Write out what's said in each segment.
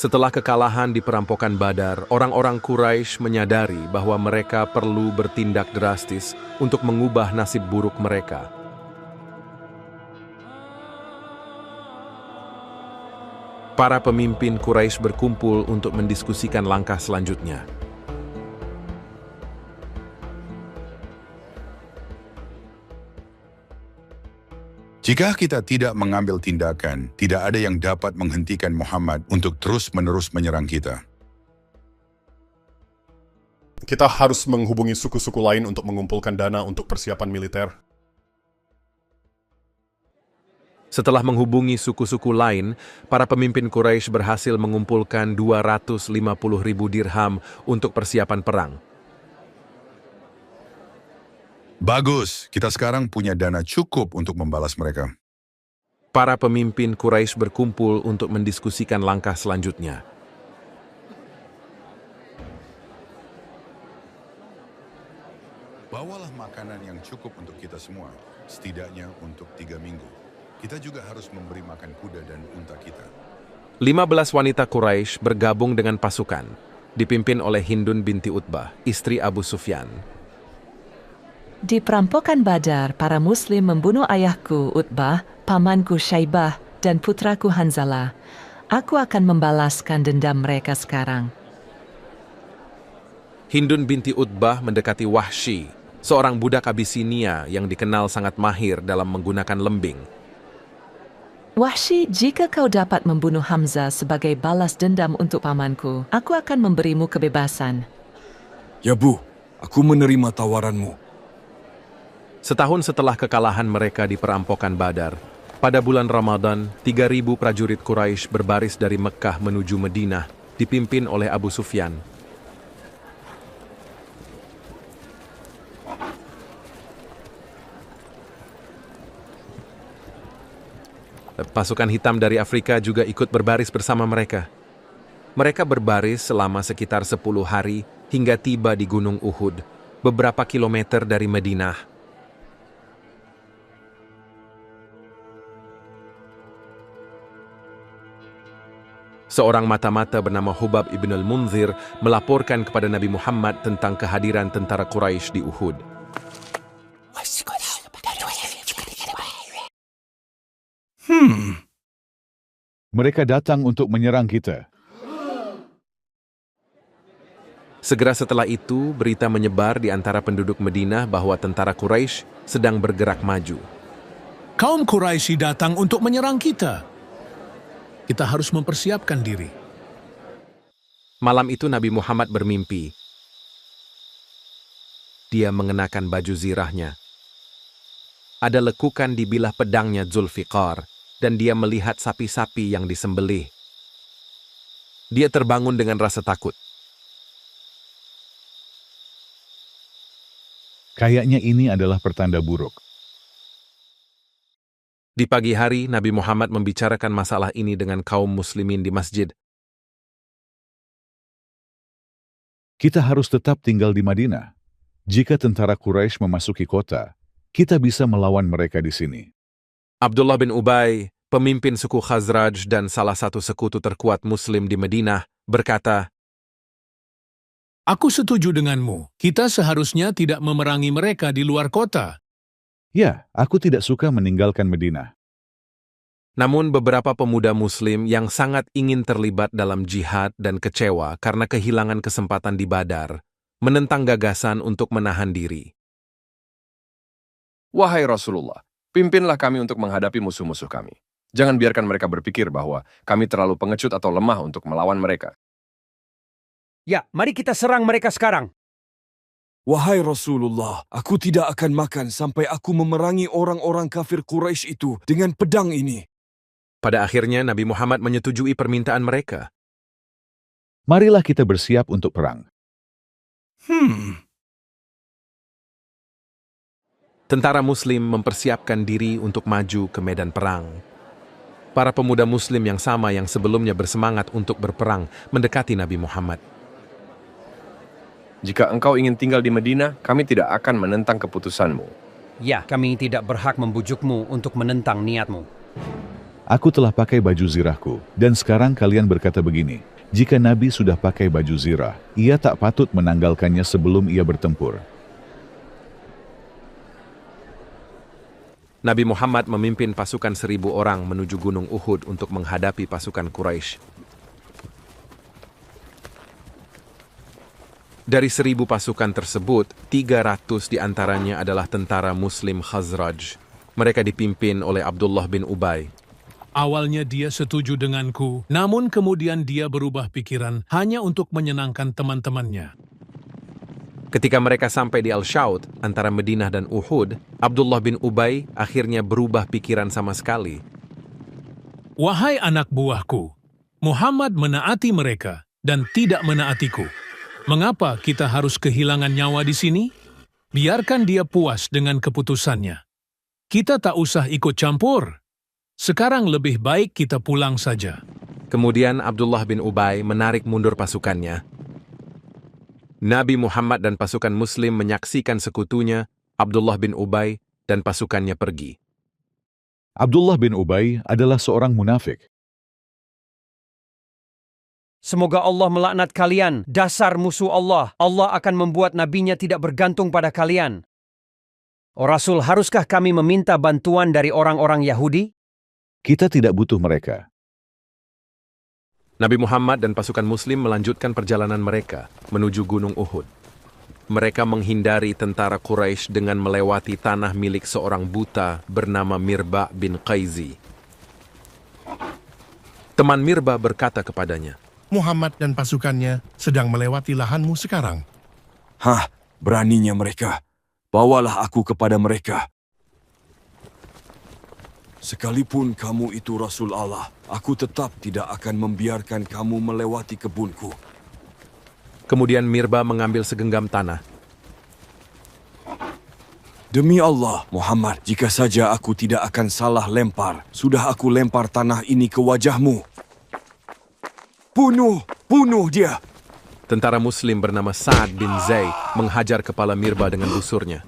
Setelah kekalahan di perampokan Badar, orang-orang Quraisy menyadari bahwa mereka perlu bertindak drastis untuk mengubah nasib buruk mereka. Para pemimpin Quraisy berkumpul untuk mendiskusikan langkah selanjutnya. Jika kita tidak mengambil tindakan, tidak ada yang dapat menghentikan Muhammad untuk terus-menerus menyerang kita. Kita harus menghubungi suku-suku lain untuk mengumpulkan dana untuk persiapan militer. Setelah menghubungi suku-suku lain, para pemimpin Quraisy berhasil mengumpulkan 250.000 dirham untuk persiapan perang. Bagus, kita sekarang punya dana cukup untuk membalas mereka. Para pemimpin Quraisy berkumpul untuk mendiskusikan langkah selanjutnya. Bawalah makanan yang cukup untuk kita semua, setidaknya untuk 3 minggu. Kita juga harus memberi makan kuda dan unta kita. 15 wanita Quraisy bergabung dengan pasukan, dipimpin oleh Hindun binti Utbah, istri Abu Sufyan. Di perampokan Badar, para Muslim membunuh ayahku Utbah, pamanku Syaibah, dan putraku Hanzalah. Aku akan membalaskan dendam mereka sekarang. Hindun binti Utbah mendekati Wahsy, seorang budak Abisinia yang dikenal sangat mahir dalam menggunakan lembing. Wahsy, jika kau dapat membunuh Hamzah sebagai balas dendam untuk pamanku, aku akan memberimu kebebasan. Ya Bu, aku menerima tawaranmu. Setahun setelah kekalahan mereka di perampokan Badar, pada bulan Ramadan, 3.000 prajurit Quraisy berbaris dari Mekkah menuju Madinah, dipimpin oleh Abu Sufyan. Pasukan hitam dari Afrika juga ikut berbaris bersama mereka. Mereka berbaris selama sekitar 10 hari hingga tiba di Gunung Uhud, beberapa kilometer dari Madinah. Seorang mata-mata bernama Hubab ibn al-Munzir melaporkan kepada Nabi Muhammad tentang kehadiran tentara Quraisy di Uhud. Mereka datang untuk menyerang kita. Segera setelah itu, berita menyebar di antara penduduk Madinah bahwa tentara Quraisy sedang bergerak maju. Kaum Quraisy datang untuk menyerang kita. Kita harus mempersiapkan diri. Malam itu Nabi Muhammad bermimpi. Dia mengenakan baju zirahnya. Ada lekukan di bilah pedangnya Zulfiqar, dan dia melihat sapi-sapi yang disembelih. Dia terbangun dengan rasa takut. Kayaknya ini adalah pertanda buruk. Di pagi hari, Nabi Muhammad membicarakan masalah ini dengan kaum muslimin di masjid. Kita harus tetap tinggal di Madinah. Jika tentara Quraisy memasuki kota, kita bisa melawan mereka di sini. Abdullah bin Ubay, pemimpin suku Khazraj dan salah satu sekutu terkuat muslim di Madinah, berkata, Aku setuju denganmu. Kita seharusnya tidak memerangi mereka di luar kota. Ya, aku tidak suka meninggalkan Madinah. Namun beberapa pemuda muslim yang sangat ingin terlibat dalam jihad dan kecewa karena kehilangan kesempatan di Badar, menentang gagasan untuk menahan diri. Wahai Rasulullah, pimpinlah kami untuk menghadapi musuh-musuh kami. Jangan biarkan mereka berpikir bahwa kami terlalu pengecut atau lemah untuk melawan mereka. Ya, mari kita serang mereka sekarang. Wahai Rasulullah, aku tidak akan makan sampai aku memerangi orang-orang kafir Quraisy itu dengan pedang ini. Pada akhirnya Nabi Muhammad menyetujui permintaan mereka. Marilah kita bersiap untuk perang. Tentara muslim mempersiapkan diri untuk maju ke medan perang. Para pemuda muslim yang sama yang sebelumnya bersemangat untuk berperang mendekati Nabi Muhammad. Jika engkau ingin tinggal di Madinah, kami tidak akan menentang keputusanmu. Ya, kami tidak berhak membujukmu untuk menentang niatmu. Aku telah pakai baju zirahku, dan sekarang kalian berkata begini. Jika Nabi sudah pakai baju zirah, ia tak patut menanggalkannya sebelum ia bertempur. Nabi Muhammad memimpin pasukan 1.000 orang menuju Gunung Uhud untuk menghadapi pasukan Quraisy. Dari 1.000 pasukan tersebut, 300 diantaranya adalah tentara Muslim Khazraj. Mereka dipimpin oleh Abdullah bin Ubay. Awalnya dia setuju denganku, namun kemudian dia berubah pikiran hanya untuk menyenangkan teman-temannya. Ketika mereka sampai di Al-Shaut, antara Madinah dan Uhud, Abdullah bin Ubay akhirnya berubah pikiran sama sekali. Wahai anak buahku, Muhammad menaati mereka dan tidak menaatiku. Mengapa kita harus kehilangan nyawa di sini? Biarkan dia puas dengan keputusannya. Kita tak usah ikut campur. Sekarang lebih baik kita pulang saja. Kemudian Abdullah bin Ubay menarik mundur pasukannya. Nabi Muhammad dan pasukan Muslim menyaksikan sekutunya, Abdullah bin Ubay, dan pasukannya pergi. Abdullah bin Ubay adalah seorang munafik. Semoga Allah melaknat kalian, dasar musuh Allah. Allah akan membuat nabinya tidak bergantung pada kalian. O Rasul, haruskah kami meminta bantuan dari orang-orang Yahudi? Kita tidak butuh mereka. Nabi Muhammad dan pasukan Muslim melanjutkan perjalanan mereka menuju Gunung Uhud. Mereka menghindari tentara Quraisy dengan melewati tanah milik seorang buta bernama Mirba bin Qaizi. Teman Mirba berkata kepadanya, Muhammad dan pasukannya sedang melewati lahanmu sekarang. Hah, beraninya mereka. Bawalah aku kepada mereka. Sekalipun kamu itu Rasul Allah, aku tetap tidak akan membiarkan kamu melewati kebunku. Kemudian Mirba mengambil segenggam tanah. Demi Allah, Muhammad, jika saja aku tidak akan salah lempar, sudah aku lempar tanah ini ke wajahmu. Bunuh dia! Tentara Muslim bernama Sa'ad bin Zaid menghajar kepala Mirba dengan busurnya.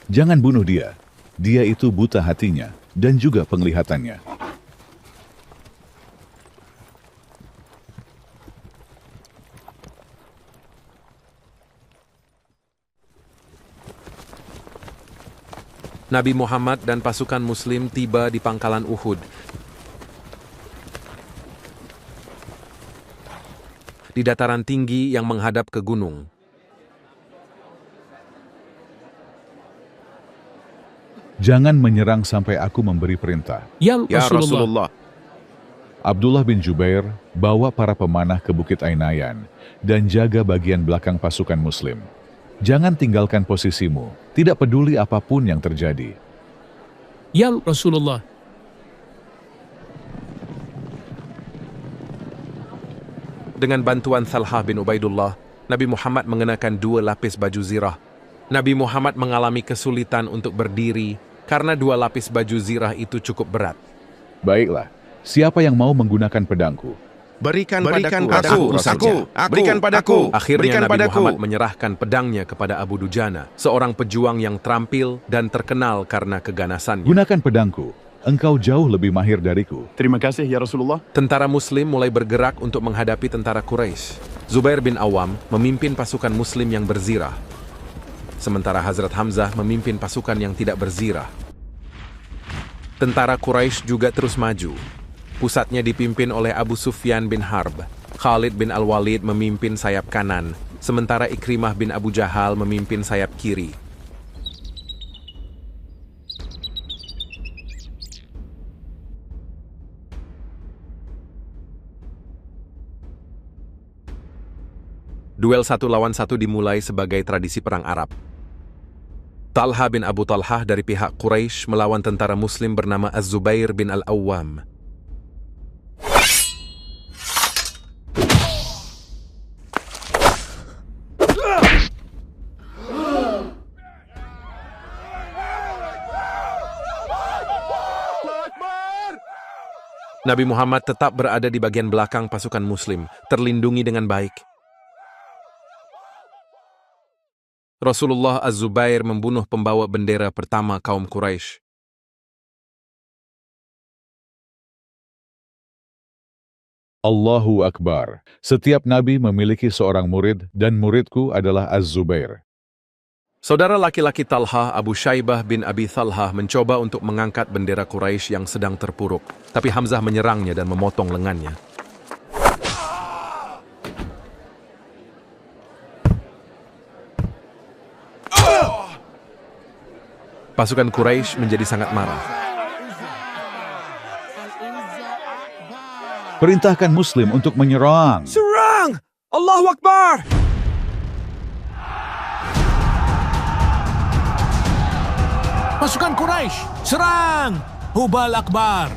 Jangan bunuh dia. Dia itu buta hatinya dan juga penglihatannya. Nabi Muhammad dan pasukan Muslim tiba di pangkalan Uhud. Di dataran tinggi yang menghadap ke gunung. Jangan menyerang sampai aku memberi perintah. Ya Rasulullah. Abdullah bin Jubair bawa para pemanah ke Bukit Ainayan dan jaga bagian belakang pasukan Muslim. Jangan tinggalkan posisimu, tidak peduli apapun yang terjadi. Ya Rasulullah. Dengan bantuan Thalhah bin Ubaidullah, Nabi Muhammad mengenakan 2 lapis baju zirah. Nabi Muhammad mengalami kesulitan untuk berdiri karena 2 lapis baju zirah itu cukup berat. Baiklah, siapa yang mau menggunakan pedangku? Berikan padaku urusannya. Berikan padaku. Akhirnya Nabi Muhammad menyerahkan pedangnya kepada Abu Dujana, seorang pejuang yang terampil dan terkenal karena keganasannya. Gunakan pedangku. Engkau jauh lebih mahir dariku. Terima kasih ya Rasulullah. Tentara Muslim mulai bergerak untuk menghadapi tentara Quraisy. Zubair bin Awam memimpin pasukan Muslim yang berzirah. Sementara Hazrat Hamzah memimpin pasukan yang tidak berzirah. Tentara Quraisy juga terus maju. Pusatnya dipimpin oleh Abu Sufyan bin Harb. Khalid bin Al-Walid memimpin sayap kanan, sementara Ikrimah bin Abu Jahal memimpin sayap kiri. Duel 1 lawan 1 dimulai sebagai tradisi perang Arab. Talha bin Abu Talhah dari pihak Quraisy melawan tentara Muslim bernama Az-Zubair bin Al-Awwam. Nabi Muhammad tetap berada di bagian belakang pasukan Muslim, terlindungi dengan baik. Rasulullah Az-Zubair membunuh pembawa bendera pertama kaum Quraisy. Allahu Akbar. Setiap nabi memiliki seorang murid dan muridku adalah Az-Zubair. Saudara laki-laki Talha, Abu Syaibah bin Abi Thalhah mencoba untuk mengangkat bendera Quraisy yang sedang terpuruk, tapi Hamzah menyerangnya dan memotong lengannya. Pasukan Quraisy menjadi sangat marah. Perintahkan Muslim untuk menyerang. Serang! Allahu Akbar! Pasukan Quraisy, serang! Hubal Akbar!